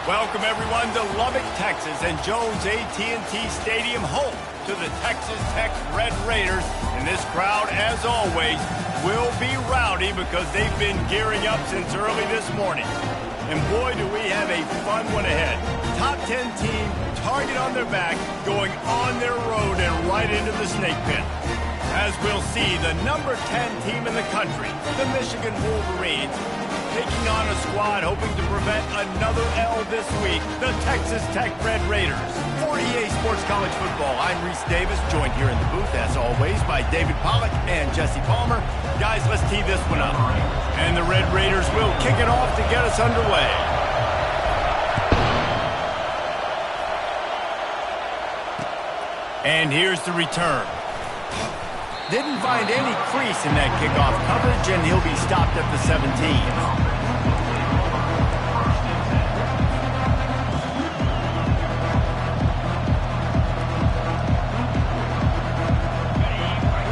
Welcome everyone to Lubbock, Texas, and Jones AT&T Stadium, home to the Texas Tech Red Raiders. And this crowd, as always, will be rowdy because they've been gearing up since early this morning. And boy, do we have a fun one ahead. Top 10 team, target on their back, going on their road and right into the snake pit. As we'll see, the number 10 team in the country, the Michigan Wolverines, taking on a squad hoping to prevent another L this week, the Texas Tech Red Raiders. For EA Sports College Football, I'm Reese Davis, joined here in the booth, as always, by David Pollack and Jesse Palmer. Guys, let's tee this one up. And the Red Raiders will kick it off to get us underway. And here's the return. Didn't find any crease in that kickoff coverage, and he'll be stopped at the 17.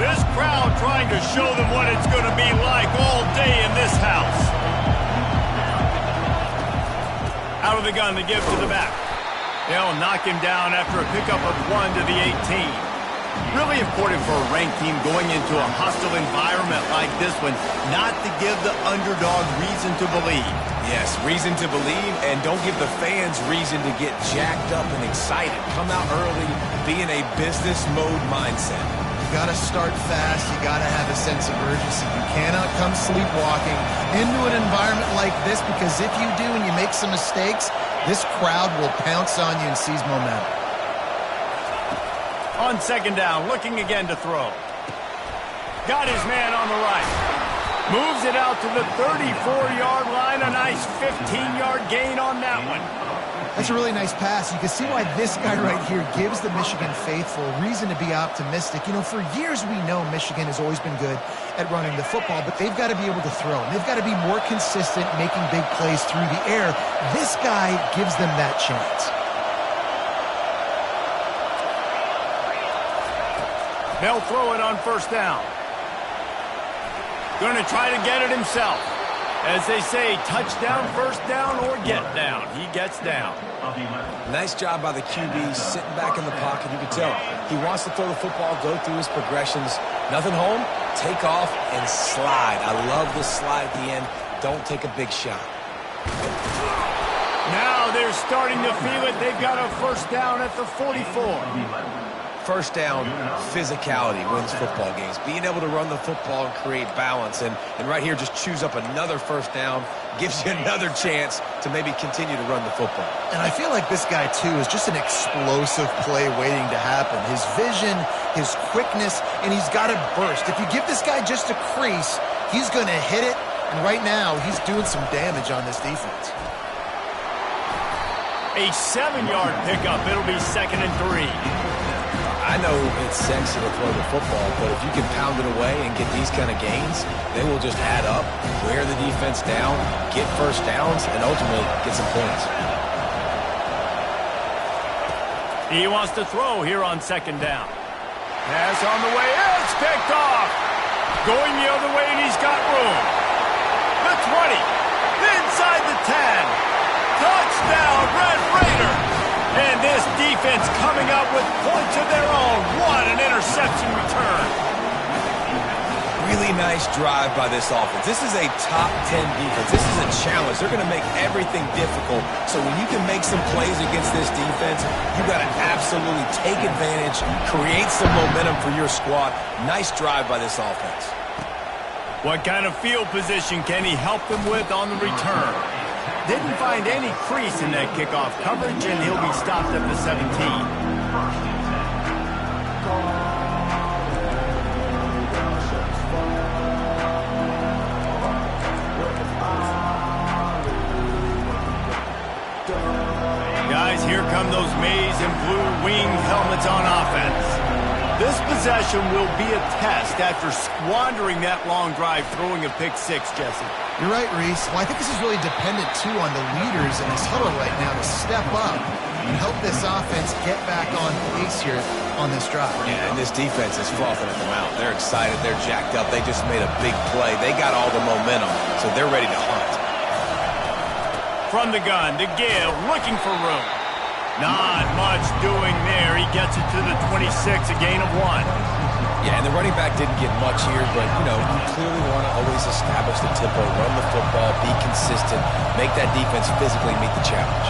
This crowd trying to show them what it's going to be like all day in this house. Out of the gun to give to the back. They'll knock him down after a pickup of 1 to the 18. Really important for a ranked team going into a hostile environment like this one, not to give the underdog reason to believe. Yes, reason to believe, and don't give the fans reason to get jacked up and excited. Come out early, be in a business mode mindset. You gotta start fast, you gotta have a sense of urgency. You cannot come sleepwalking into an environment like this, because if you do and you make some mistakes, this crowd will pounce on you and seize momentum. On second down, looking again to throw. Got his man on the right. Moves it out to the 34-yard line. A nice 15-yard gain on that one. That's a really nice pass. You can see why this guy right here gives the Michigan faithful reason to be optimistic. You know, for years we know Michigan has always been good at running the football, but they've got to be able to throw. They've got to be more consistent, making big plays through the air. This guy gives them that chance. They'll throw it on first down. Going to try to get it himself. As they say, touchdown, first down, or get down. He gets down. Nice job by the QB, sitting back in the pocket. You can tell he wants to throw the football, go through his progressions. Nothing home, take off and slide. I love this slide at the end. Don't take a big shot. Now they're starting to feel it. They've got a first down at the 44. First down, physicality wins football games. Being able to run the football and create balance. And right here, just choose up another first down. Gives you another chance to maybe continue to run the football. And I feel like this guy, too, is just an explosive play waiting to happen. His vision, his quickness, and he's got to burst. If you give this guy just a crease, he's going to hit it. And right now, he's doing some damage on this defense. A 7-yard pickup. It'll be 2nd and 3. I know it's sexy to throw the football, but if you can pound it away and get these kind of gains, they will just add up, wear the defense down, get first downs, and ultimately get some points. He wants to throw here on second down. Pass on the way. It's picked off. Going the other way, and he's got room. The 20. Inside the 10. Touchdown, Red Raider. And this defense coming up with points of their own. What an interception return. Really nice drive by this offense. This is a top 10 defense. This is a challenge. They're going to make everything difficult. So when you can make some plays against this defense, you've got to absolutely take advantage, create some momentum for your squad. Nice drive by this offense. What kind of field position can he help them with on the return? Didn't find any crease in that kickoff coverage, and he'll be stopped at the 17. Guys, here come those maize and blue winged helmets on offense. This possession will be a test after squandering that long drive throwing a pick six, Jesse. You're right, Reese. Well, I think this is really dependent, too, on the leaders in this huddle right now to step up and help this offense get back on pace here on this drive. Yeah, and this defense is frothing at the mouth. They're excited. They're jacked up. They just made a big play. They got all the momentum, so they're ready to hunt. from the gun to give, looking for room. Not much doing there. He gets it to the 26, a gain of 1. Yeah, and the running back didn't get much here, but, you know, you clearly want to always establish the tempo, run the football, be consistent, make that defense physically meet the challenge.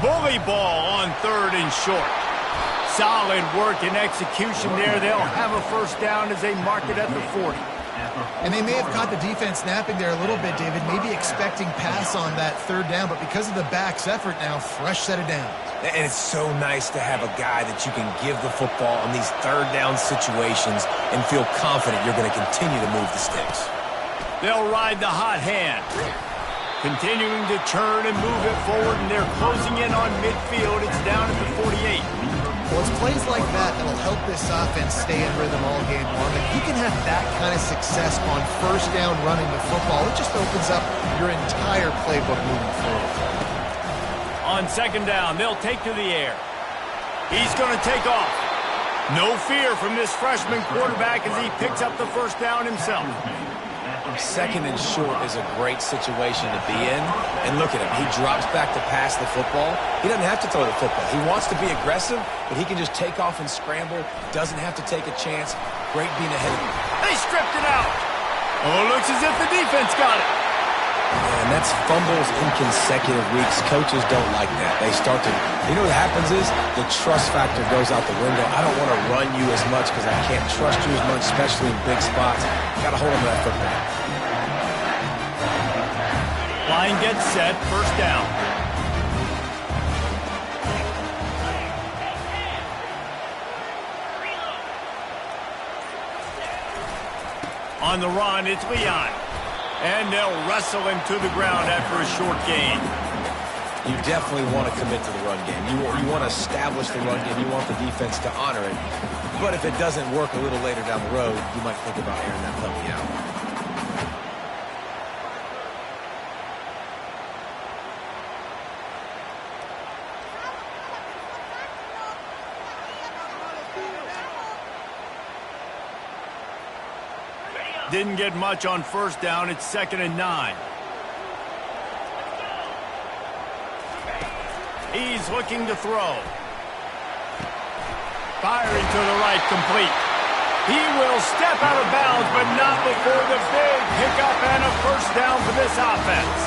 Bully ball on 3rd and short. Solid work and execution there. They'll have a first down as they mark it at the 40. And they may have caught the defense napping there a little bit, David, maybe expecting pass on that 3rd down, but because of the back's effort now, fresh set of downs. And it's so nice to have a guy that you can give the football on these 3rd down situations and feel confident you're going to continue to move the sticks. They'll ride the hot hand. Continuing to turn and move it forward, and they're closing in on midfield. It's down at the 48. Well, it's plays like that that'll help this offense stay in rhythm all game long. If you can have that kind of success on first down running the football, it just opens up your entire playbook moving forward. On 2nd down, they'll take to the air. He's going to take off. No fear from this freshman quarterback as he picks up the first down himself. 2nd and short is a great situation to be in. And look at him. He drops back to pass the football. He doesn't have to throw the football. He wants to be aggressive, but he can just take off and scramble. Doesn't have to take a chance. Great being ahead of him. They stripped it out. Oh, looks as if the defense got it. And that's fumbles in consecutive weeks. Coaches don't like that. They start to, you know what happens is the trust factor goes out the window. I don't want to run you as much because I can't trust you as much, especially in big spots. Got to hold on to that football. Line gets set, first down. On the run, it's Leon. And they'll wrestle him to the ground after a short gain. You definitely want to commit to the run game. You want to establish the run game. You want the defense to honor it. But if it doesn't work a little later down the road, you might think about airing that puppy out. Didn't get much on first down. It's 2nd and 9. He's looking to throw. Firing to the right, complete. He will step out of bounds, but not before the big pickup and a first down for this offense.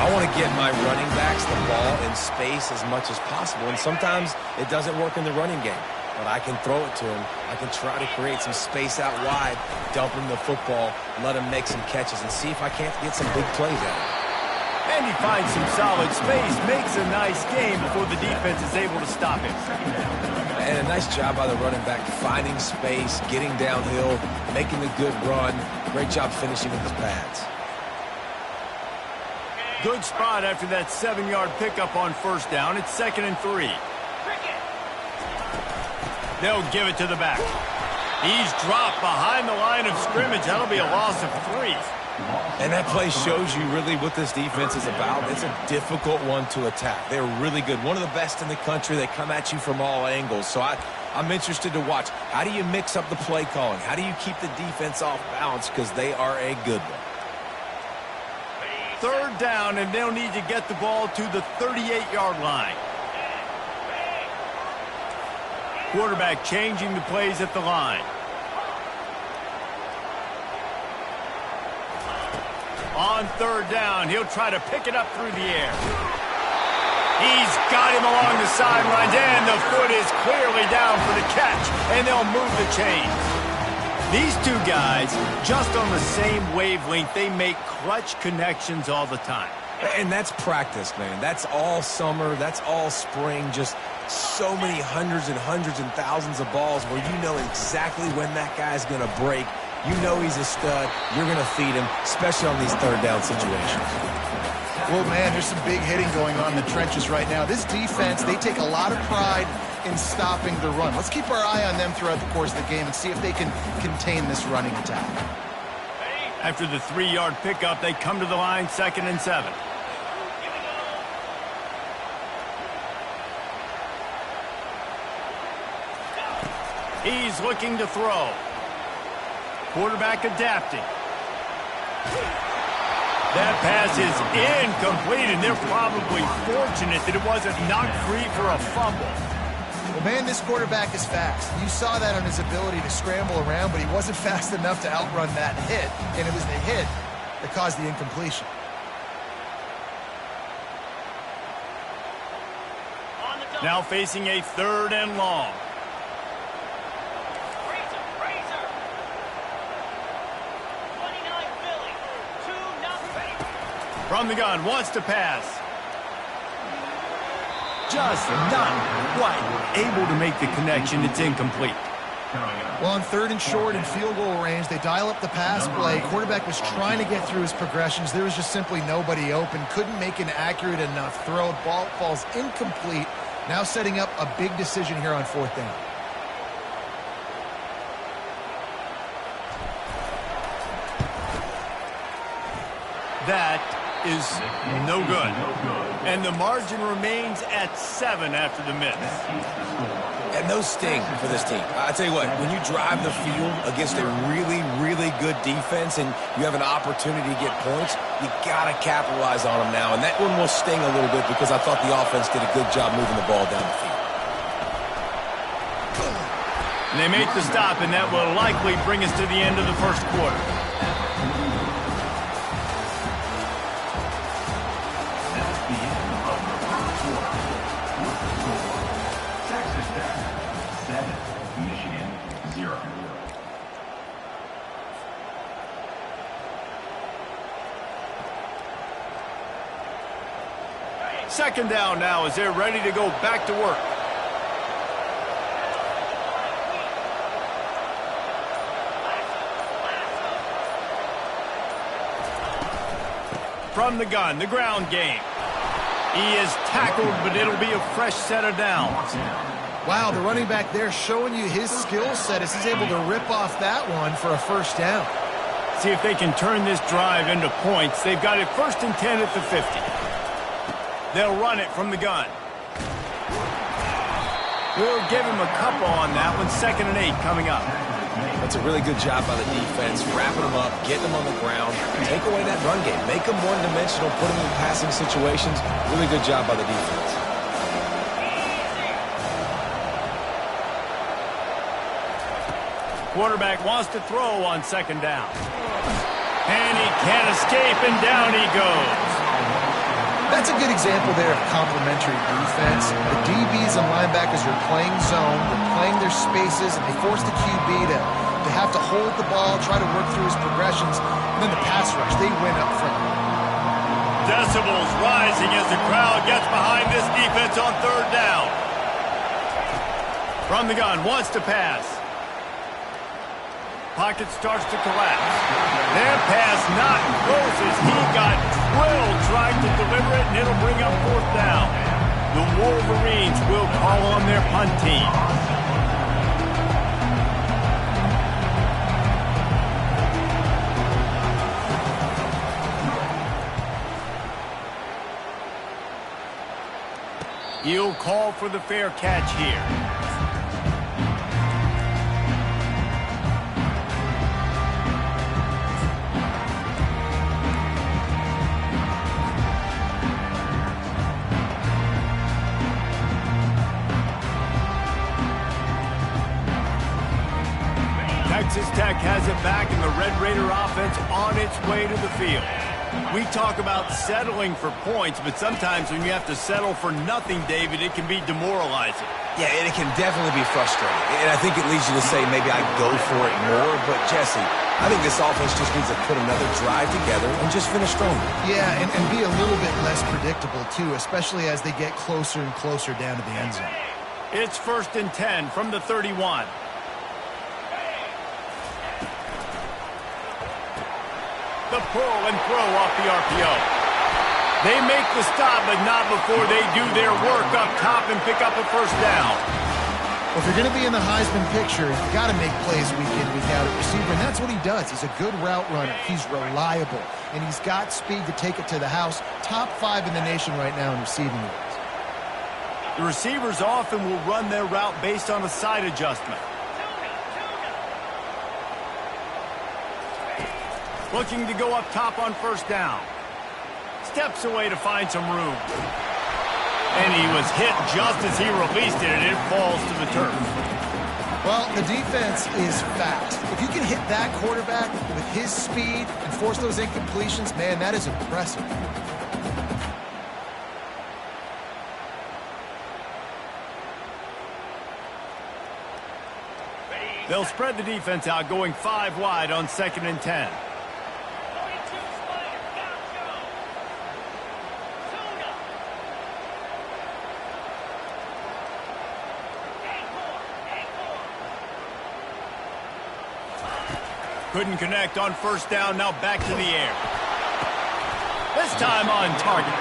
I want to get my running backs the ball in space as much as possible, and sometimes it doesn't work in the running game. But I can throw it to him. I can try to create some space out wide, dump him the football, let him make some catches, and see if I can't get some big plays out of him. And he finds some solid space, makes a nice game before the defense is able to stop him. And a nice job by the running back, finding space, getting downhill, making a good run. Great job finishing with his pads. Good spot after that 7-yard pickup on first down. It's 2nd and 3. They'll give it to the back. He's dropped behind the line of scrimmage. That'll be a loss of 3. And that play shows you really what this defense is about. It's a difficult one to attack. They're really good. One of the best in the country. They come at you from all angles. So I'm interested to watch. How do you mix up the play calling? How do you keep the defense off balance? Because they are a good one. 3rd down, and they'll need to get the ball to the 38-yard line. Quarterback changing the plays at the line. On 3rd down, he'll try to pick it up through the air. He's got him along the sidelines, and the foot is clearly down for the catch, and they'll move the chains. These two guys, just on the same wavelength, they make clutch connections all the time. And that's practice, man. That's all summer. That's all spring. Just so many hundreds and thousands of balls where you know exactly when that guy's going to break. You know he's a stud. You're going to feed him, especially on these 3rd down situations. Well, man, there's some big hitting going on in the trenches right now. This defense, they take a lot of pride in stopping the run. Let's keep our eye on them throughout the course of the game and see if they can contain this running attack. After the 3-yard pickup, they come to the line, 2nd and 7. He's looking to throw. Quarterback adapting. That pass is incomplete, and they're probably fortunate that it wasn't knocked free for a fumble. Well, man, this quarterback is fast. You saw that on his ability to scramble around, but he wasn't fast enough to outrun that hit, and it was the hit that caused the incompletion. Now facing a 3rd and long. From the gun, wants to pass. Just not quite able to make the connection. It's incomplete. Well, on 3rd and short and field goal range, they dial up the pass play. Quarterback was trying to get through his progressions. There was just simply nobody open. Couldn't make an accurate enough throw. Ball falls incomplete. Now setting up a big decision here on 4th down. That is no good. And the margin remains at 7 after the miss. And those sting for this team. I tell you what, when you drive the field against a really, really good defense and you have an opportunity to get points, you got to capitalize on them now. And that one will sting a little bit because I thought the offense did a good job moving the ball down the field. And they make the stop, and that will likely bring us to the end of the 1st quarter. Second down now as they're ready to go back to work. From the gun, the ground game. He is tackled, but it'll be a fresh set of downs. Wow, the running back there showing you his skill set as he's able to rip off that one for a 1st down. See if they can turn this drive into points. They've got it 1st and 10 at the 50. They'll run it from the gun. We'll give him a couple on that one. 2nd and 8 coming up. That's a really good job by the defense, wrapping them up, getting them on the ground, take away that run game, make them one-dimensional, put them in passing situations. Really good job by the defense. Quarterback wants to throw on 2nd down. And he can't escape, and down he goes. That's a good example there of complementary defense. The DBs and linebackers are playing zone, they're playing their spaces, and they force the QB to have to hold the ball, try to work through his progressions, and then the pass rush, they win up front. Decibels rising as the crowd gets behind this defense on 3rd down. From the gun, wants to pass. Pocket starts to collapse. Their pass not close as he got drilled trying to deliver it, and it'll bring up 4th down. The Wolverines will call on their punt team. He'll call for the fair catch here. Texas Tech has it back, and the Red Raider offense on its way to the field. We talk about settling for points, but sometimes when you have to settle for nothing, David, it can be demoralizing. Yeah, and it can definitely be frustrating. And I think it leads you to say maybe I'd go for it more. But, Jesse, I think this offense just needs to put another drive together and just finish stronger. Yeah, and be a little bit less predictable, too, especially as they get closer and closer down to the end zone. It's 1st and 10 from the 31. The pull and throw off the RPO. They make the stop, but not before they do their work up top and pick up a 1st down. Well, if you're going to be in the Heisman picture, you've got to make plays week in, week out at receiver, and that's what he does. He's a good route runner. He's reliable, and he's got speed to take it to the house. Top 5 in the nation right now in receiving yards. The receivers often will run their route based on a side adjustment. Looking to go up top on 1st down. steps away to find some room. And he was hit just as he released it, and it falls to the turf. Well, the defense is fast. If you can hit that quarterback with his speed and force those incompletions, man, that is impressive. They'll spread the defense out, going 5 wide on 2nd and 10. Couldn't connect on 1st down, now back to the air. This time on target.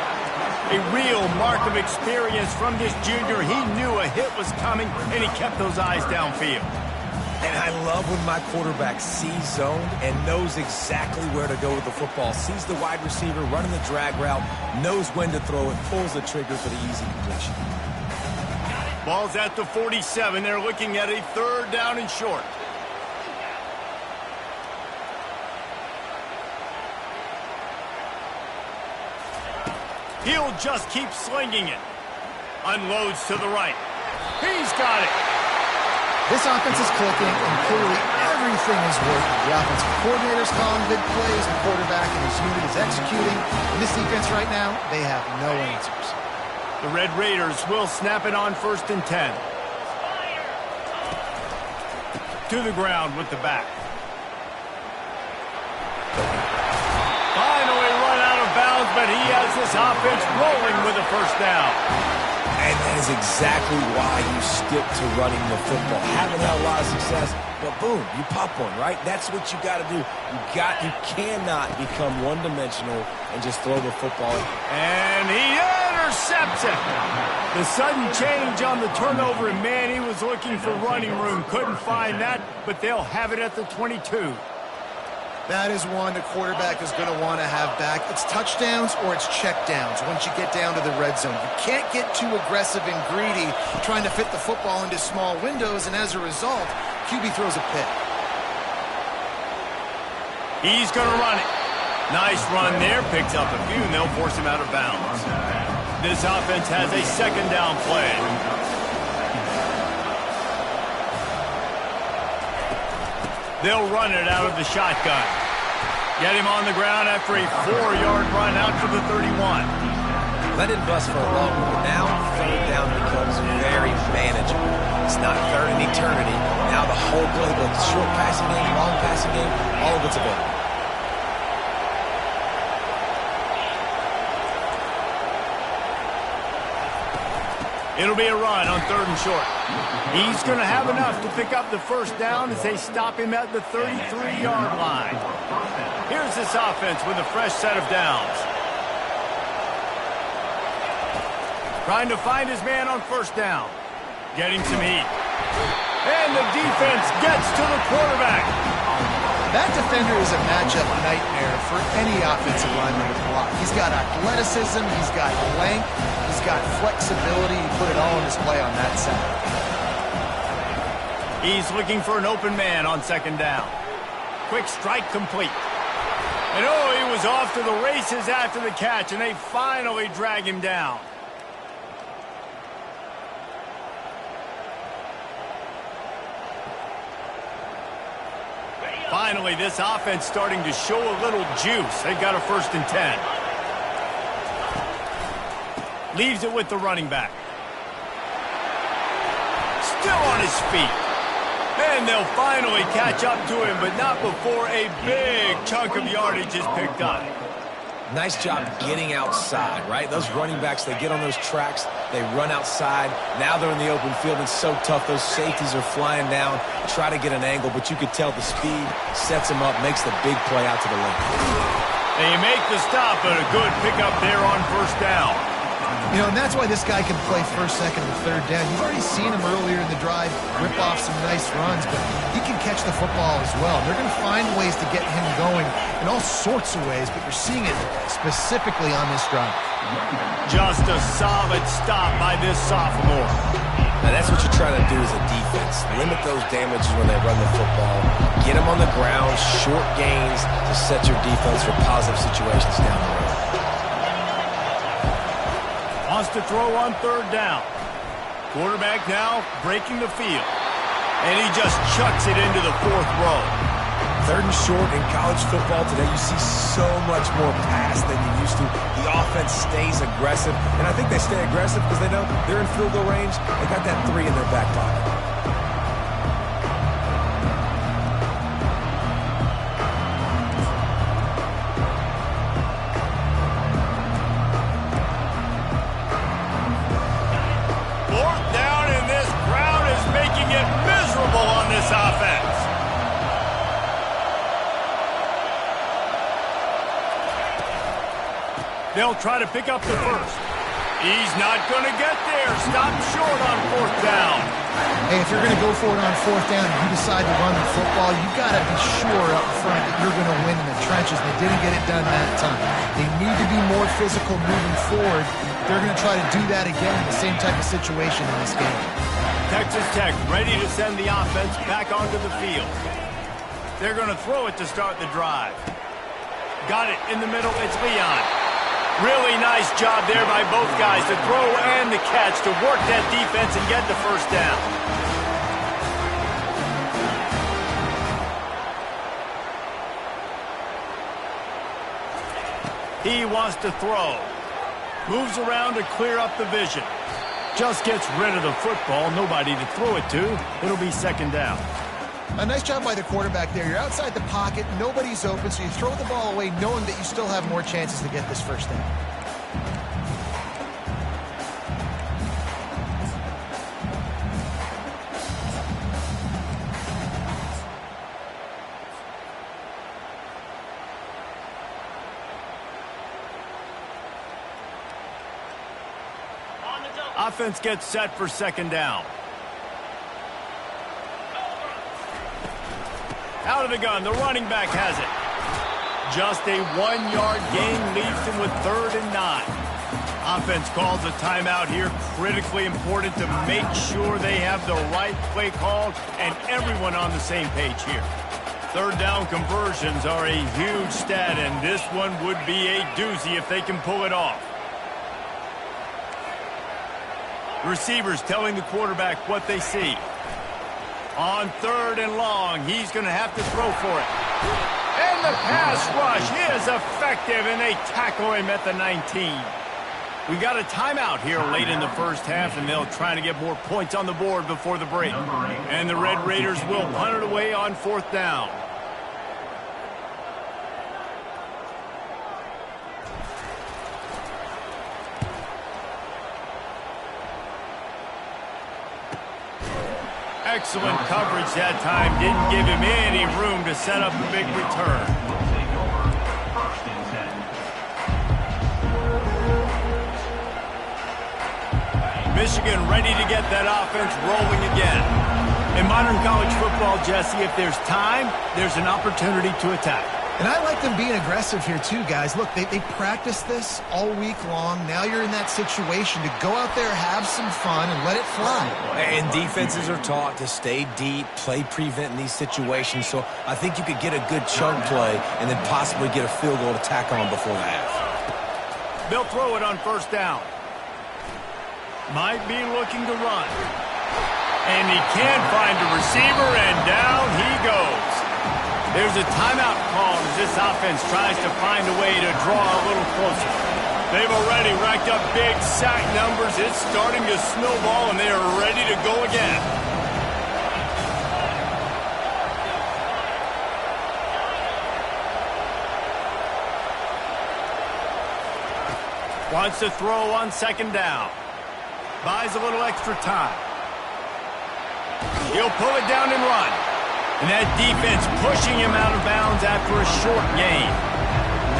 A real mark of experience from this junior. He knew a hit was coming, and he kept those eyes downfield. And I love when my quarterback sees zone and knows exactly where to go with the football. Sees the wide receiver running the drag route, knows when to throw it, pulls the trigger for the easy completion. Ball's at the 47. They're looking at a 3rd down and short. He'll just keep slinging it. Unloads to the right. He's got it. This offense is clicking, and clearly everything is working. The offensive coordinator's calling big plays. The quarterback and his unit is executing. In this defense right now, they have no answers. The Red Raiders will snap it on 1st and 10. To the ground with the back. Finally run out of bounds, but he has this offense rolling with a 1st down. And that is exactly why you stick to running the football. Haven't had a lot of success, but boom, you pop one, right? That's what you got to do. You cannot become one-dimensional and just throw the football. And he intercepts it. The sudden change on the turnover, and man, he was looking for running room. Couldn't find that, but they'll have it at the 22. That is one the quarterback is going to want to have back. It's touchdowns or it's checkdowns once you get down to the red zone. You can't get too aggressive and greedy trying to fit the football into small windows, and as a result, QB throws a pick. He's going to run it. Nice run there. Picks up a few, and they'll force him out of bounds. This offense has a 2nd down play. They'll run it out of the shotgun. Get him on the ground after a 4-yard run out to the 31. Let it bust for a long one. Now 3rd down becomes very manageable. It's not 3rd in eternity. Now the whole playbook, short passing game, long passing game, all of it's available. It'll be a run on 3rd and short. He's going to have enough to pick up the 1st down as they stop him at the 33-yard line. Here's this offense with a fresh set of downs. Trying to find his man on 1st down. Getting some heat. And the defense gets to the quarterback. That defender is a matchup nightmare for any offensive lineman to block. He's got athleticism, he's got length, he's got flexibility. He put it all on display on that side. He's looking for an open man on 2nd down. Quick strike complete. And oh, he was off to the races after the catch, and they finally drag him down. Finally, this offense starting to show a little juice. They've got a 1st and 10. Leaves it with the running back. Still on his feet. And they'll finally catch up to him, but not before a big chunk of yardage is picked up. Nice job getting outside, right? Those running backs, they get on those tracks, they run outside. Now they're in the open field. It's so tough. Those safeties are flying down, try to get an angle, but you could tell the speed sets them up, makes the big play out to the left. They make the stop, but a good pickup there on 1st down. You know, and that's why this guy can play 1st, 2nd, and 3rd down. You've already seen him earlier in the drive rip off some nice runs, but he can catch the football as well. They're going to find ways to get him going in all sorts of ways, but you're seeing it specifically on this drive. Just a solid stop by this sophomore. Now that's what you're trying to do as a defense. Limit those damages when they run the football. Get them on the ground, short gains to set your defense for positive situations down the road. wants to throw on third down. Quarterback now breaking the field. And he just chucks it into the fourth row. Third and short in college football today, you see so much more pass than you used to. The offense stays aggressive, and I think they stay aggressive because they know they're in field goal range. They got that 3 in their back pocket. Fourth down, and this crowd is making it miserable on this offense. They'll try to pick up the first. He's not going to get there. Stop short on fourth down. Hey, if you're going to go for it on fourth down and you decide to run the football, you've got to be sure up front that you're going to win in the trenches. They didn't get it done that time. They need to be more physical moving forward. They're going to try to do that again in the same type of situation in this game. Texas Tech ready to send the offense back onto the field. They're going to throw it to start the drive. Got it in the middle. It's Leon. Really nice job there by both guys to throw and the catch to work that defense and get the first down. He wants to throw. Moves around to clear up the vision. Just gets rid of the football. Nobody to throw it to. It'll be second down. A nice job by the quarterback there. You're outside the pocket, nobody's open, so you throw the ball away knowing that you still have more chances to get this first down. Offense gets set for second down. Out of the gun, the running back has it. Just a 1-yard gain leaves him with 3rd and 9. Offense calls a timeout here. Critically important to make sure they have the right play called and everyone on the same page here. 3rd down conversions are a huge stat, and this one would be a doozy if they can pull it off. Receivers telling the quarterback what they see. On 3rd and long, he's going to have to throw for it. And the pass rush is effective, and they tackle him at the 19. We got a timeout here late in the first half, and they'll try to get more points on the board before the break. And the Red Raiders will punt it away on 4th down. Excellent coverage that time. Didn't give him any room to set up a big return. Michigan ready to get that offense rolling again. In modern college football, Jesse, if there's time, there's an opportunity to attack. And I like them being aggressive here too, guys. Look, they practiced this all week long. Now you're in that situation to go out there, have some fun, and let it fly. And defenses are taught to stay deep, play prevent in these situations. So I think you could get a good chunk play and then possibly get a field goal to tack on before the half. They'll throw it on 1st down. Might be looking to run. And he can't find a receiver, and down he goes. There's a timeout call as this offense tries to find a way to draw a little closer. They've already racked up big sack numbers. It's starting to snowball, and they are ready to go again. Wants to throw on 2nd down. Buys a little extra time. He'll pull it down and run. And that defense pushing him out of bounds after a short gain.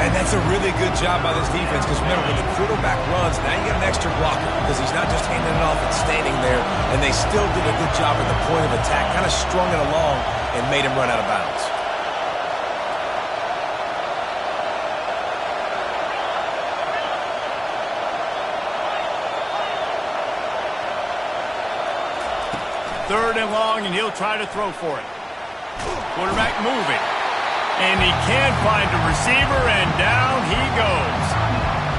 And that's a really good job by this defense because, remember, when the quarterback runs, now you got an extra blocker because he's not just handing it off and standing there, and they still did a good job at the point of attack, kind of strung it along and made him run out of bounds. Third and long, and he'll try to throw for it. Quarterback moving. And he can't find a receiver, and down he goes.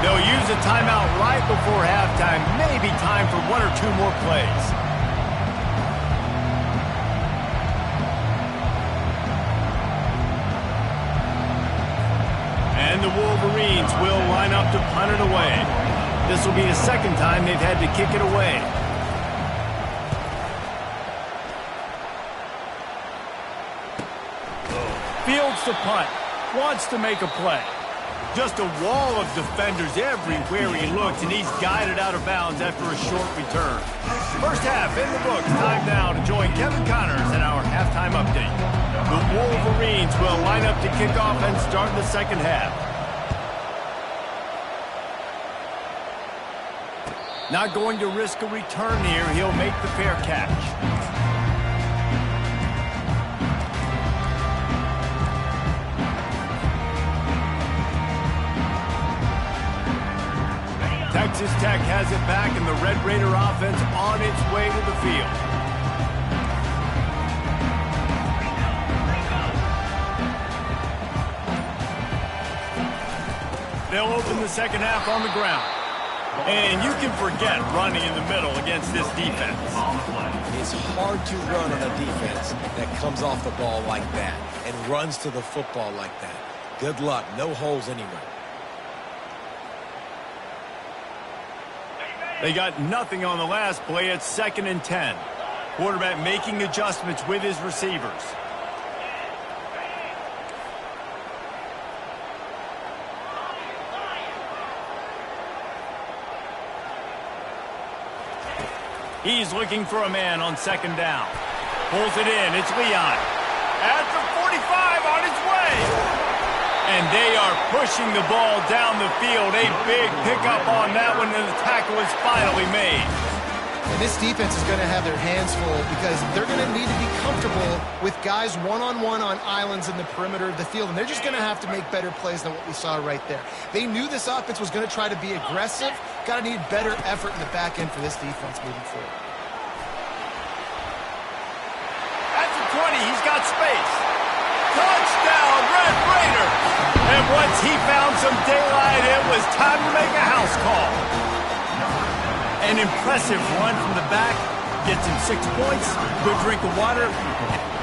They'll use a timeout right before halftime. Maybe time for one or two more plays. And the Wolverines will line up to punt it away. This will be the second time they've had to kick it away. Fields to punt. Wants to make a play. Just a wall of defenders everywhere he looks, and he's guided out of bounds after a short return. First half in the books. Time now to join Kevin Connors in our halftime update. The Wolverines will line up to kick off and start the second half. Not going to risk a return here. He'll make the fair catch. Texas Tech has it back, and the Red Raider offense on its way to the field. They'll open the second half on the ground. And you can forget running in the middle against this defense. It's hard to run on a defense that comes off the ball like that and runs to the football like that. Good luck. No holes anywhere. They got nothing on the last play. It's 2nd and 10. Quarterback making adjustments with his receivers. He's looking for a man on 2nd down. Pulls it in. It's Leon. At the 45 on his way. And they are pushing the ball down the field. A big pickup on that one, and the tackle is finally made. And this defense is going to have their hands full because they're going to need to be comfortable with guys one-on-one on islands in the perimeter of the field. And they're just going to have to make better plays than what we saw right there. They knew this offense was going to try to be aggressive. Got to need better effort in the back end for this defense moving forward. At the 20, he's got space. Touchdown, Red Raiders! And once he found some daylight, it was time to make a house call. An impressive run from the back. Gets him 6 points. Good drink of water.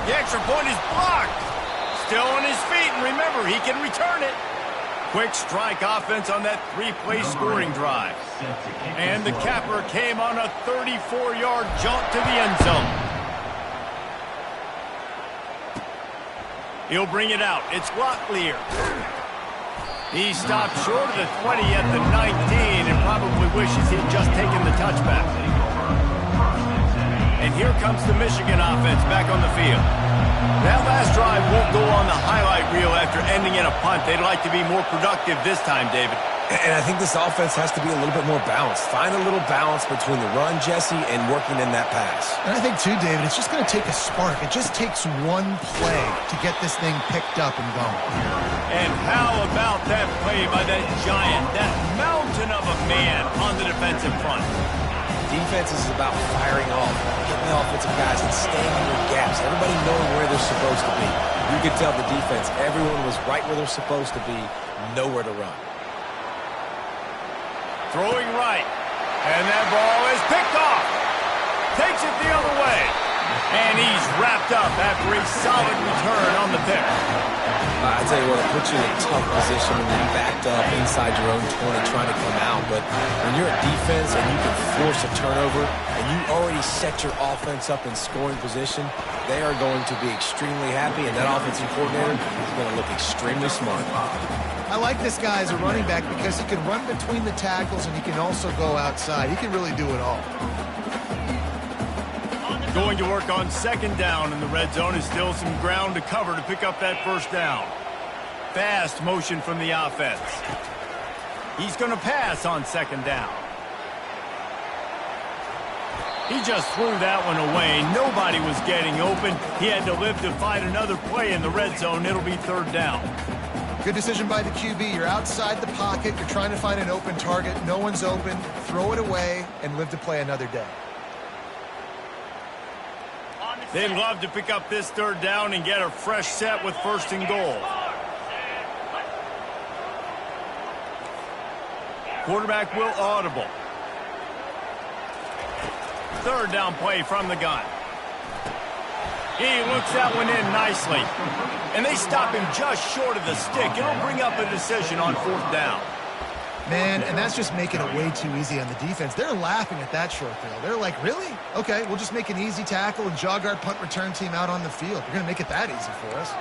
The extra point is blocked. Still on his feet, and remember, he can return it. Quick strike offense on that 3-play scoring drive. And the capper came on a 34-yard jump to the end zone. He'll bring it out. It's Locklear. He stopped short of the 20 at the 19 and probably wishes he'd just taken the touchback. And here comes the Michigan offense back on the field. That last drive won't go on the highlight reel after ending in a punt. They'd like to be more productive this time, David. And I think this offense has to be a little bit more balanced. Find a little balance between the run, Jesse, and working in that pass. And I think, too, David, it's just going to take a spark. It just takes one play to get this thing picked up and going. And how about that play by that giant, that mountain of a man on the defensive front? Defense is about firing off, hitting the offensive guys and staying in their gaps. Everybody knowing where they're supposed to be. You could tell the defense, everyone was right where they're supposed to be, nowhere to run. Throwing right. And that ball is picked off. Takes it the other way. And he's wrapped up after a solid return on the pick. I tell you what, it puts you in a tough position when you're backed up inside your own 20 trying to come out. But when you're a defense and you can force a turnover and you already set your offense up in scoring position, they are going to be extremely happy, and that offensive coordinator is going to look extremely smart. I like this guy as a running back because he can run between the tackles and he can also go outside. He can really do it all. Going to work on 2nd down in the red zone. Is still some ground to cover to pick up that 1st down. Fast motion from the offense. He's going to pass on 2nd down. He just threw that one away. Nobody was getting open. He had to live to find another play in the red zone. It'll be 3rd down. Good decision by the QB. You're outside the pocket. You're trying to find an open target. No one's open. Throw it away and live to play another day. They'd love to pick up this 3rd down and get a fresh set with 1st and goal. Quarterback will audible. Third down play from the gun. He looks that one in nicely. And they stop him just short of the stick. It'll bring up a decision on fourth down. Man, and that's just making it way too easy on the defense. They're laughing at that short throw. They're like, really? Okay, we'll just make an easy tackle and jog our punt return team out on the field. We're going to make it that easy for us.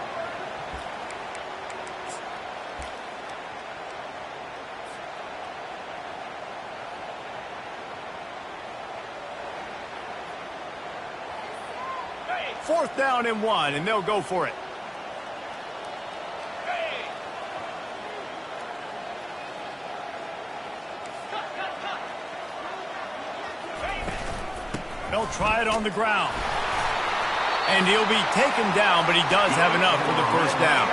Fourth down and 1, and they'll go for it. They'll try it on the ground. And he'll be taken down, but he does have enough for the first down.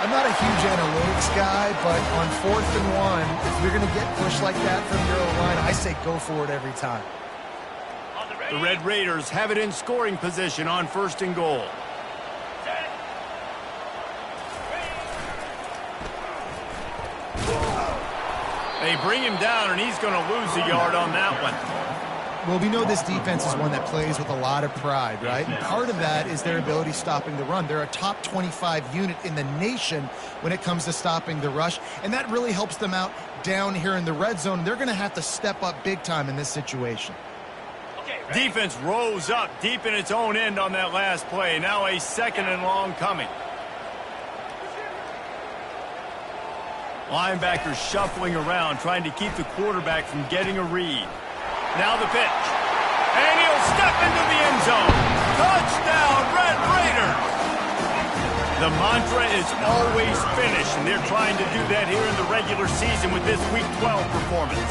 I'm not a huge analytics guy, but on 4th and 1, if you're going to get pushed like that from your own line, I say go for it every time. The Red Raiders have it in scoring position on 1st and goal. They bring him down, and he's going to lose a yard on that one. Well, we know this defense is one that plays with a lot of pride, right? And part of that is their ability stopping the run. They're a top 25 unit in the nation when it comes to stopping the rush, and that really helps them out down here in the red zone. They're going to have to step up big time in this situation. Defense rose up deep in its own end on that last play. Now a 2nd and long coming. Linebackers shuffling around, trying to keep the quarterback from getting a read. Now the pitch. And he'll step into the end zone. Touchdown, Red Raiders! The mantra is always finish, and they're trying to do that here in the regular season with this Week 12 performance.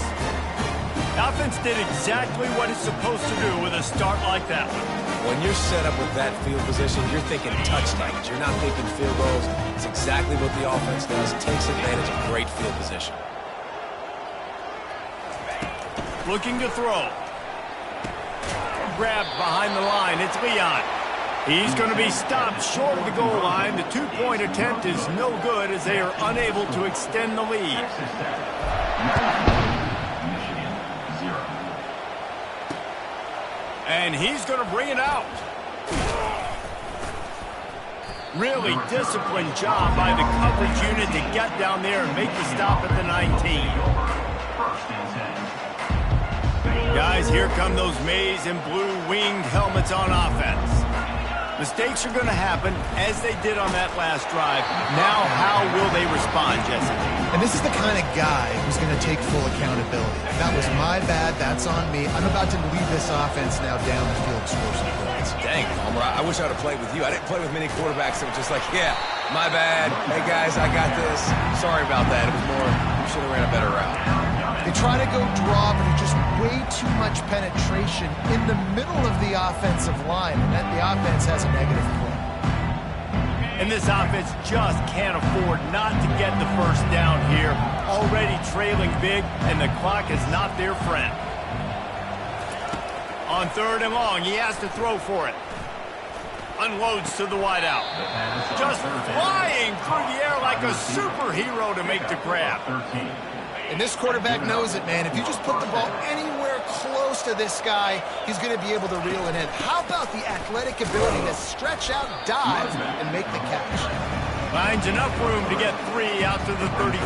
Offense did exactly what it's supposed to do with a start like that one. When you're set up with that field position, you're thinking touchdowns. You're not thinking field goals. It's exactly what the offense does. It takes advantage of great field position. Looking to throw. Grabbed behind the line. It's Leon. He's going to be stopped short of the goal line. The 2-point attempt is no good as they are unable to extend the lead. And he's going to bring it out. Really disciplined job by the coverage unit to get down there and make the stop at the 19. Guys, here come those maize and blue winged helmets on offense. Mistakes are going to happen, as they did on that last drive. Now, how will they respond, Jesse? And this is the kind of guy who's going to take full accountability. That was my bad. That's on me. I'm about to lead this offense now down the field to score some points. Dang, Palmer, I wish I would have played with you. I didn't play with many quarterbacks that were just like, yeah, my bad. Hey, guys, I got this. Sorry about that. It was more, we should have ran a better route. They try to go draw, but it's just way too much penetration in the middle of the offensive line, and then the offense has a negative play. And this offense just can't afford not to get the first down here. Already trailing big, and the clock is not their friend. On 3rd and long, he has to throw for it. Unloads to the wideout. Just flying through the air like a superhero to make the grab. And this quarterback knows it, man. If you just put the ball anywhere close to this guy, he's going to be able to reel it in. How about the athletic ability to stretch out, dive, and make the catch? Finds enough room to get 3 out to the 34.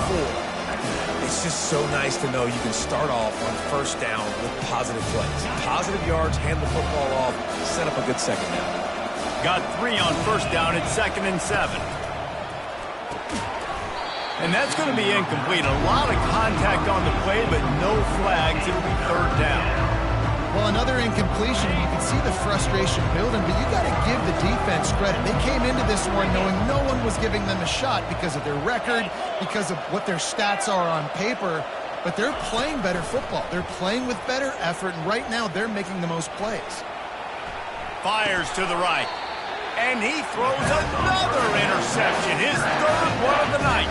It's just so nice to know you can start off on 1st down with positive plays. Positive yards, hand the football off, set up a good 2nd down. Got 3 on 1st down at 2nd and 7. And that's going to be incomplete. A lot of contact on the play, but no flags. It'll be 3rd down. Well, another incompletion. You can see the frustration building, but you got to give the defense credit. They came into this one knowing no one was giving them a shot because of their record, because of what their stats are on paper, but they're playing better football. They're playing with better effort, and right now they're making the most plays. Fires to the right. And he throws another interception, his 3rd one of the night.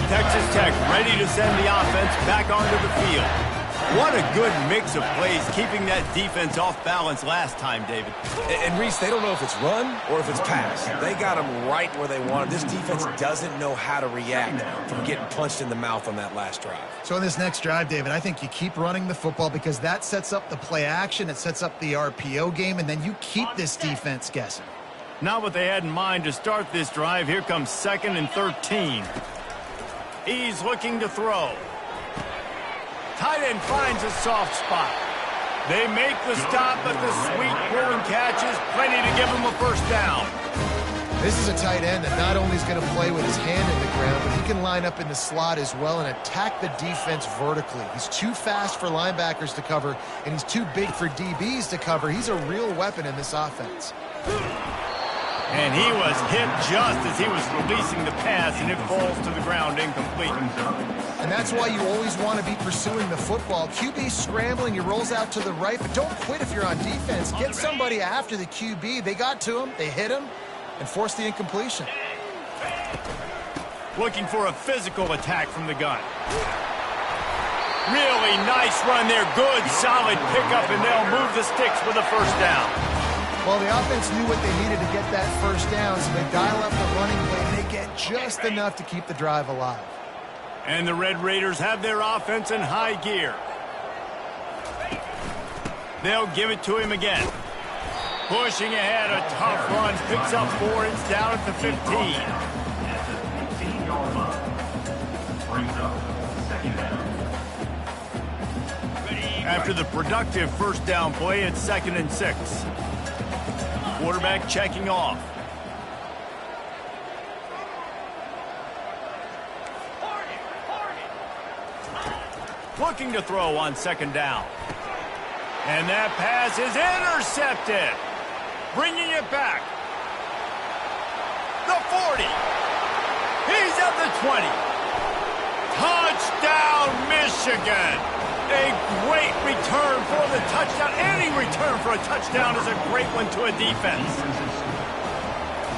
Texas Tech ready to send the offense back onto the field. What a good mix of plays, keeping that defense off balance last time, David. And Reese, they don't know if it's run or if it's pass. They got them right where they want them. This defense doesn't know how to react from getting punched in the mouth on that last drive. So in this next drive, David, I think you keep running the football because that sets up the play action, it sets up the RPO game, and then you keep this defense guessing. Not what they had in mind to start this drive. Here comes 2nd and 13. He's looking to throw. Tight end finds a soft spot. They make the stop, but the sweet pulling catch is plenty to give him a first down. This is a tight end that not only is going to play with his hand in the ground, but he can line up in the slot as well and attack the defense vertically. He's too fast for linebackers to cover, and he's too big for DBs to cover. He's a real weapon in this offense. And he was hit just as he was releasing the pass, and it falls to the ground incomplete. And that's why you always want to be pursuing the football. QB scrambling, he rolls out to the right, but don't quit if you're on defense. Get somebody after the QB. They got to him, they hit him, and forced the incompletion. Looking for a physical attack from the gun. Really nice run there. Good, solid pickup, and they'll move the sticks with a first down. Well, the offense knew what they needed to get that first down, so they dial up the running play, and they get just enough to keep the drive alive. And the Red Raiders have their offense in high gear. They'll give it to him again. Pushing ahead, a tough run. Picks up 4. It's down at the 15. After the productive first down play, it's 2nd and 6. Quarterback checking off. Looking to throw on 2nd down. And that pass is intercepted. Bringing it back. The 40. He's at the 20. Touchdown, Michigan. A great return for the touchdown. Any return for a touchdown is a great one to a defense.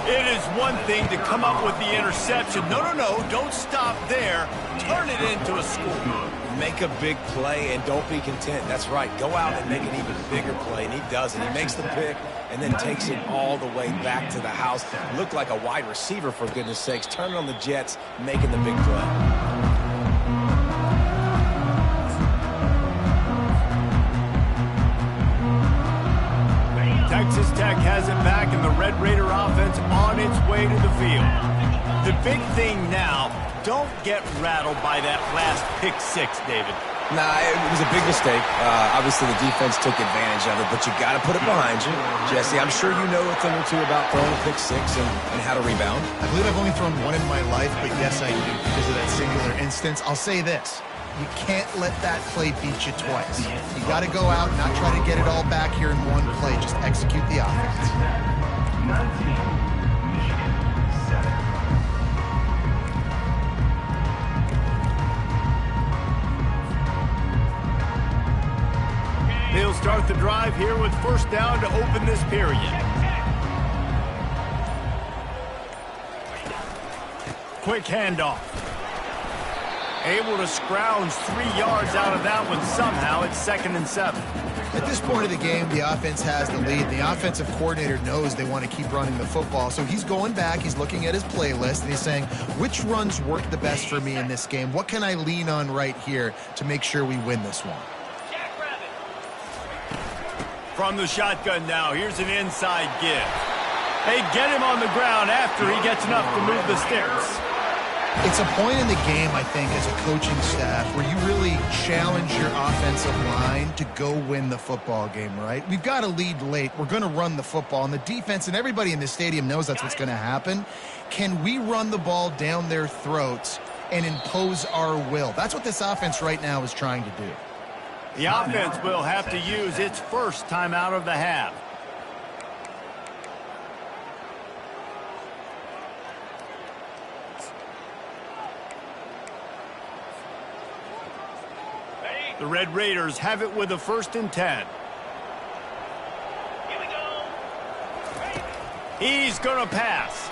It is one thing to come up with the interception. No, don't stop there. Turn it into a score. Make a big play and don't be content. That's right. Go out and make an even bigger play, and he does it. He makes the pick and then takes it all the way back to the house. Looked like a wide receiver, for goodness sakes. Turning on the jets, making the big play. Texas Tech has it back, and the Red Raider offense on its way to the field. The big thing now, don't get rattled by that last pick 6, David. Nah, it was a big mistake. Obviously, the defense took advantage of it, but you got to put it behind you. Jesse, I'm sure you know a thing or two about throwing a pick 6 and how to rebound. I believe I've only thrown one in my life, but yes, I do because of that singular instance. I'll say this. You can't let that play beat you twice. You got to go out and not try to get it all back here in one play. Just execute the offense. They'll start the drive here with first down to open this period. Quick handoff. Able to scrounge 3 yards out of that one somehow. It's 2nd and 7. At this point of the game, the offense has the lead. The offensive coordinator knows they want to keep running the football. So he's going back, he's looking at his playlist, and he's saying, which runs work the best for me in this game? What can I lean on right here to make sure we win this one? From the shotgun now, here's an inside give. They get him on the ground after he gets enough to move the sticks. It's a point in the game, I think, as a coaching staff where you really challenge your offensive line to go win the football game, right? We've got to lead late. We're going to run the football, and the defense and everybody in the stadium knows that's what's going to happen. Can we run the ball down their throats and impose our will? That's what this offense right now is trying to do. The offense will have to use its first timeout of the half. The Red Raiders have it with a 1st and 10. Here we go. He's going to pass.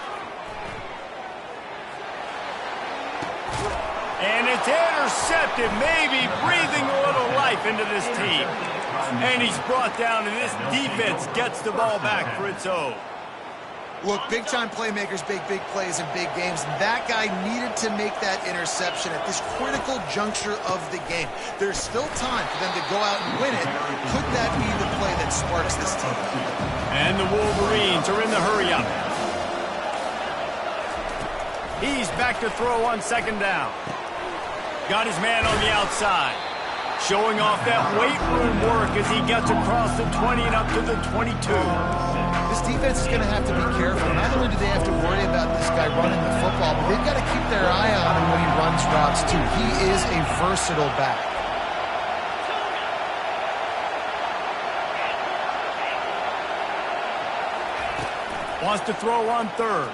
And it's It's intercepted, maybe breathing a little life into this team. And he's brought down, and this defense gets the ball back for its own. Look, big-time playmakers make big plays in big games, and that guy needed to make that interception at this critical juncture of the game. There's still time for them to go out and win it. Could that be the play that sparks this team? And the Wolverines are in the hurry-up. He's back to throw on second down. Got his man on the outside. Showing off that weight room work as he gets across the 20 and up to the 22. This defense is going to have to be careful. Not only do they have to worry about this guy running the football, but they've got to keep their eye on him when he runs routes, too. He is a versatile back. Wants to throw on third.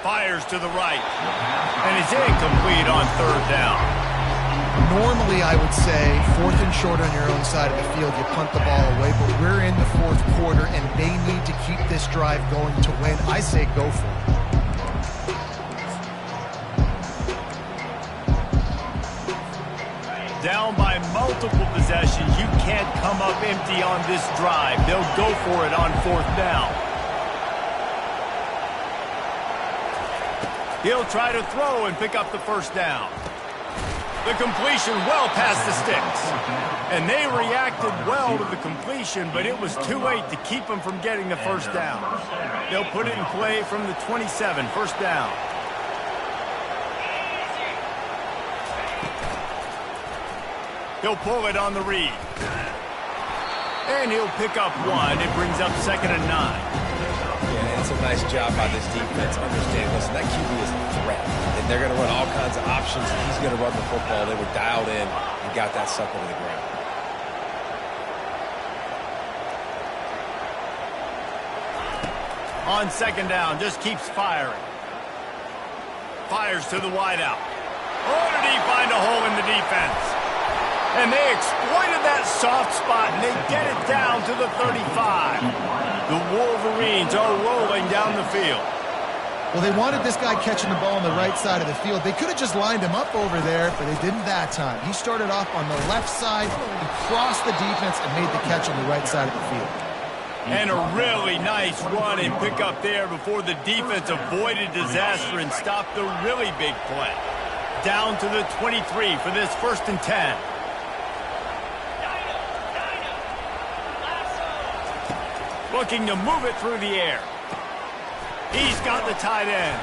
Fires to the right. And it's incomplete on third down. Normally, I would say, fourth and short on your own side of the field, you punt the ball away, but we're in the fourth quarter, and they need to keep this drive going to win. I say go for it. Down by multiple possessions, you can't come up empty on this drive. They'll go for it on fourth down. He'll try to throw and pick up the first down. The completion well past the sticks. And they reacted well to the completion, but it was too late to keep them from getting the first down. They'll put it in play from the 27, first down. He'll pull it on the read. And he'll pick up one. It brings up 2nd and 9. Yeah, it's a nice job by this defense. Understand, listen, that QB is a threat. And they're going to run all kinds of options, and he's going to run the football. They were dialed in and got that sucker to the ground. On second down, just keeps firing. Fires to the wideout. Oh, did he find a hole in the defense? And they exploited that soft spot, and they get it down to the 35. The Wolverines are rolling down the field. Well, they wanted this guy catching the ball on the right side of the field. They could have just lined him up over there, but they didn't that time. He started off on the left side, he crossed the defense, and made the catch on the right side of the field. And a really nice run and pick up there before the defense avoided disaster and stopped the really big play. Down to the 23 for this 1st and 10. Looking to move it through the air. He's got the tight end.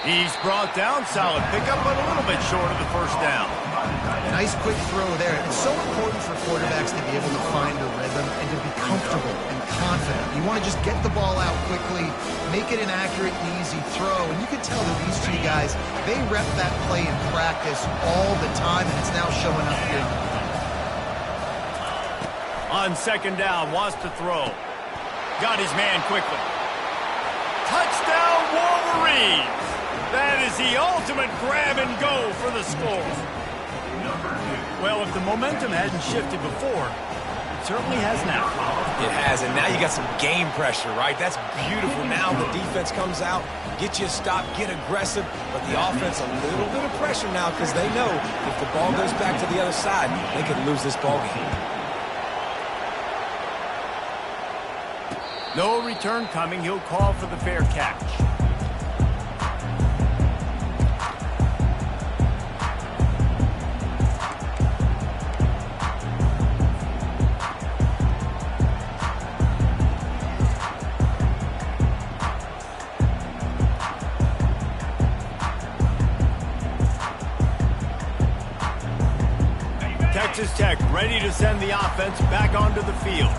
He's brought down, solid pickup, but a little bit short of the first down. A nice quick throw there. It's so important for quarterbacks to be able to find a rhythm and to be comfortable and confident. You want to just get the ball out quickly, make it an accurate and easy throw. And you can tell that these two guys, they rep that play in practice all the time, and it's now showing up here. On second down, wants to throw. Got his man quickly. Touchdown, Wolverines! That is the ultimate grab and go for the score. Well, if the momentum hadn't shifted before, it certainly has now. It has, and now you got some game pressure, right? That's beautiful. Now the defense comes out, get you a stop, get aggressive, but the offense a little bit of pressure now because they know if the ball goes back to the other side, they could lose this ball game. No return coming. He'll call for the fair catch. Texas Tech ready to send the offense back onto the field.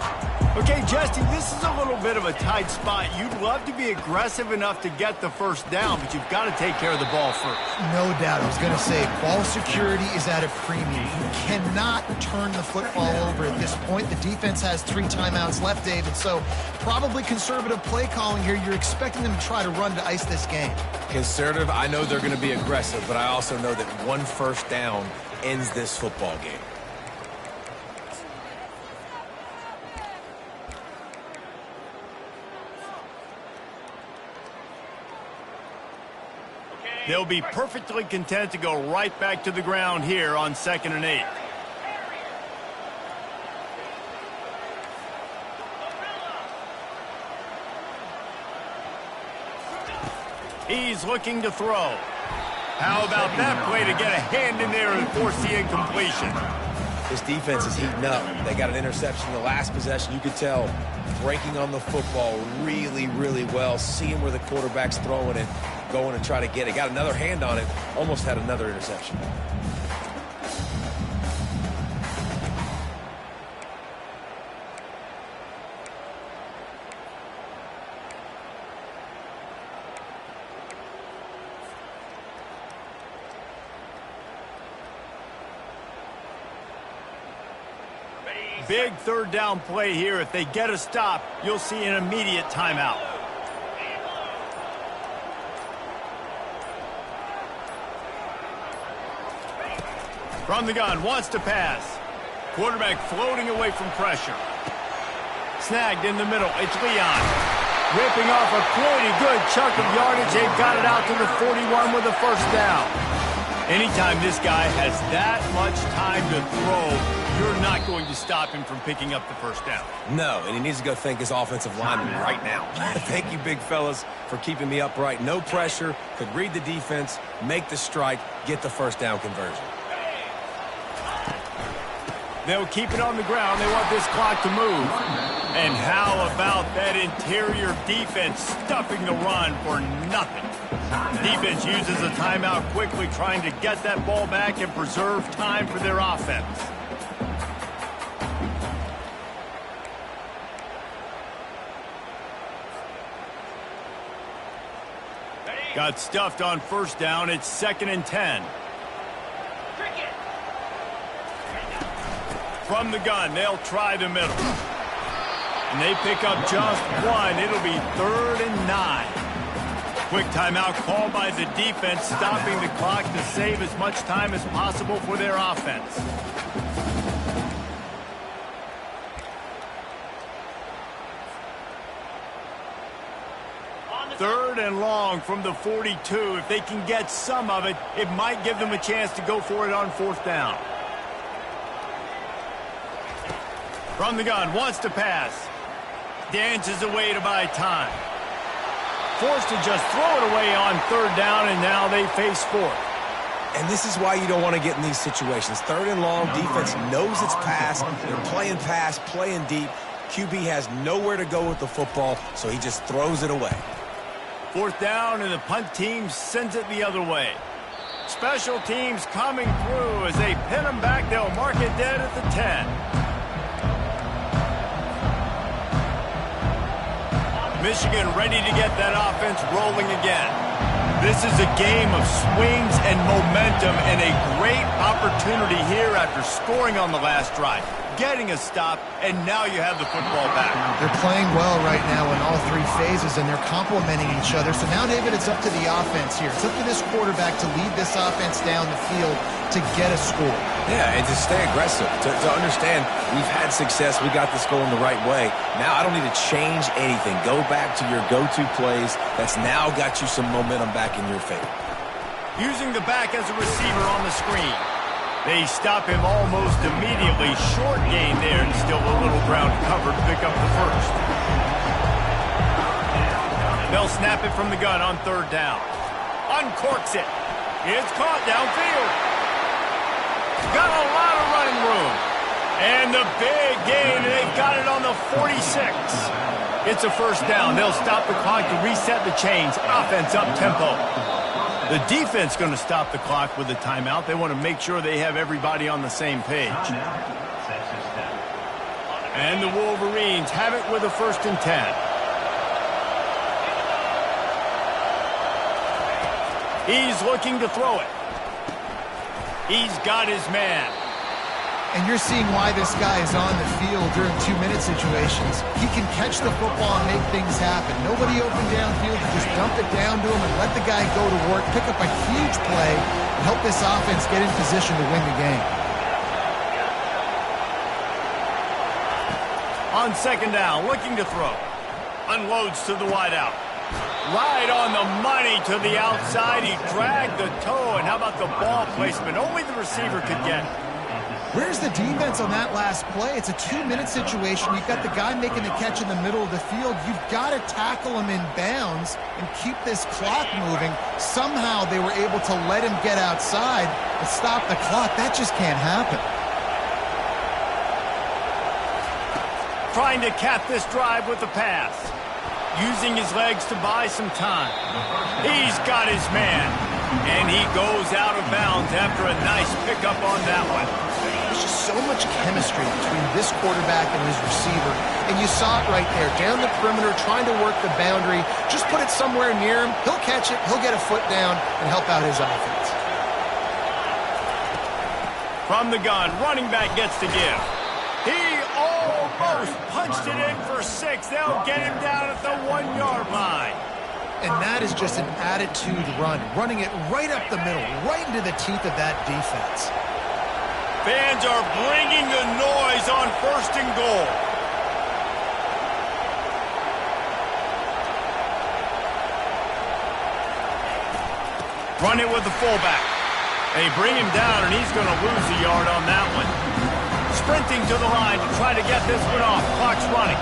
Okay, Jesse, this is a little bit of a tight spot. You'd love to be aggressive enough to get the first down, but you've got to take care of the ball first. No doubt. I was going to say, ball security is at a premium. You cannot turn the football over at this point. The defense has 3 timeouts left, David, so probably conservative play calling here. You're expecting them to try to run to ice this game. Conservative, I know they're going to be aggressive, but I also know that one first down ends this football game. They'll be perfectly content to go right back to the ground here on 2nd and 8. He's looking to throw. How about that play to get a hand in there and force the incompletion? This defense is heating up. They got an interception in the last possession. You could tell breaking on the football really, really well, seeing where the quarterback's throwing it, going to try to get it. Got another hand on it, almost had another interception. Big 3rd down play here. If they get a stop, you'll see an immediate timeout. From the gun, wants to pass. Quarterback floating away from pressure. Snagged in the middle. It's Leon. Ripping off a pretty good chunk of yardage. They've got it out to the 41 with a 1st down. Anytime this guy has that much time to throw, you're not going to stop him from picking up the 1st down. No, and he needs to go thank his offensive lineman right now. Thank you, big fellas, for keeping me upright. No pressure, could read the defense, make the strike, get the 1st down conversion. They'll keep it on the ground. They want this clock to move. And how about that interior defense stuffing the run for nothing? Defense uses a timeout quickly, trying to get that ball back and preserve time for their offense. Got stuffed on 1st down. It's 2nd and 10. From the gun, they'll try the middle. And they pick up just 1. It'll be 3rd and 9. Quick timeout called by the defense, stopping the clock to save as much time as possible for their offense. Third and long from the 42. If they can get some of it, it might give them a chance to go for it on 4th down. From the gun, wants to pass. Dances away to buy time. Forced to just throw it away on 3rd down, and now they face 4th. And this is why you don't want to get in these situations. 3rd and long, defense knows it's pass. They're playing pass, playing deep. QB has nowhere to go with the football, so he just throws it away. 4th down, and the punt team sends it the other way. Special teams coming through as they pin them back. They'll mark it dead at the 10. Michigan ready to get that offense rolling again. This is a game of swings and momentum, and a great opportunity here after scoring on the last drive, getting a stop, and now you have the football back. They're playing well right now in all 3 phases, and they're complementing each other. So now, David, it's up to the offense here. It's up to this quarterback to lead this offense down the field to get a score. Yeah, and to stay aggressive, to understand we've had success, we got this going the right way. Now I don't need to change anything. Go back to your go-to plays. That's now got you some momentum back in your favor. Using the back as a receiver on the screen. They stop him almost immediately. Short gain there, and still a little ground covered to pick up the 1st. They'll snap it from the gun on 3rd down. Uncorks it. It's caught downfield. Got a lot of running room. And the big gain, and they've got it on the 46. It's a 1st down. They'll stop the clock to reset the chains. Offense up tempo. The defense going to stop the clock with a timeout. They want to make sure they have everybody on the same page. And the Wolverines have it with a 1st and 10. He's looking to throw it. He's got his man. And you're seeing why this guy is on the field during 2-minute situations. He can catch the football and make things happen. Nobody open downfield. You just dump it down to him and let the guy go to work, pick up a huge play, and help this offense get in position to win the game. On 2nd down, looking to throw. Unloads to the wideout. Right on the money to the outside. He dragged the toe, and how about the ball placement? Only the receiver could get it. Where's the defense on that last play? It's a 2-minute situation. You've got the guy making the catch in the middle of the field. You've got to tackle him in bounds and keep this clock moving. Somehow they were able to let him get outside and stop the clock. That just can't happen. Trying to cap this drive with the pass. Using his legs to buy some time. He's got his man. And he goes out of bounds after a nice pickup on that one. There's just so much chemistry between this quarterback and his receiver. And you saw it right there. Down the perimeter, trying to work the boundary. Just put it somewhere near him. He'll catch it. He'll get a foot down and help out his offense. From the gun, running back gets to give. He almost punched it in for 6. They'll get him down at the 1-yard line. And that is just an attitude run, running it right up the middle, right into the teeth of that defense. Fans are bringing the noise on 1st and goal. Run it with the fullback. They bring him down, and he's going to lose a yard on that one. Sprinting to the line to try to get this one off. Clock's running.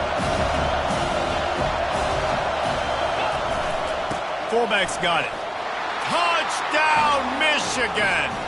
Fullback's got it. Touchdown, Michigan!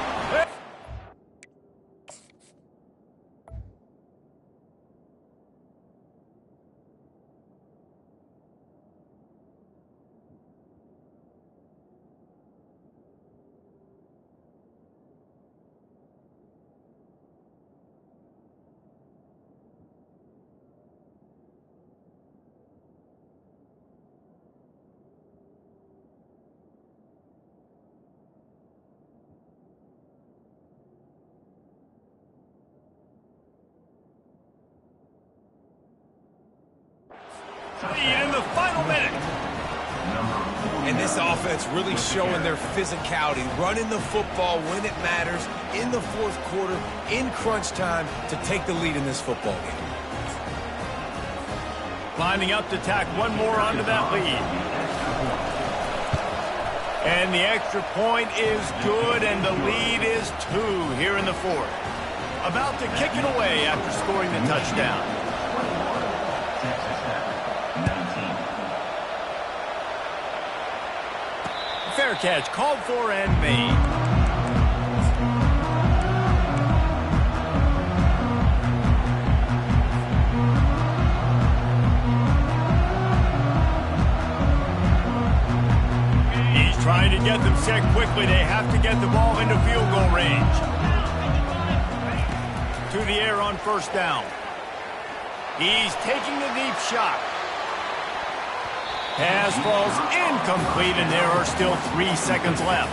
In the final minute. And this offense really showing their physicality, running the football when it matters, in the 4th quarter, in crunch time, to take the lead in this football game. Lining up to tack one more onto that lead. And the extra point is good, and the lead is 2 here in the 4th. About to kick it away after scoring the touchdown. Fair catch, called for and made. He's trying to get them set quickly. They have to get the ball into field goal range. To the air on 1st down. He's taking the deep shot. Pass falls incomplete, and there are still 3 seconds left.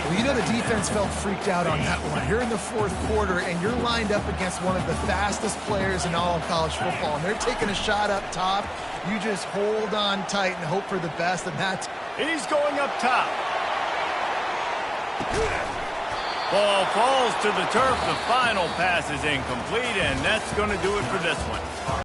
Well, you know the defense felt freaked out on that one. You're in the 4th quarter, and you're lined up against one of the fastest players in all of college football, and they're taking a shot up top. You just hold on tight and hope for the best, and that's... He's going up top. Ball falls to the turf. The final pass is incomplete, and that's going to do it for this one.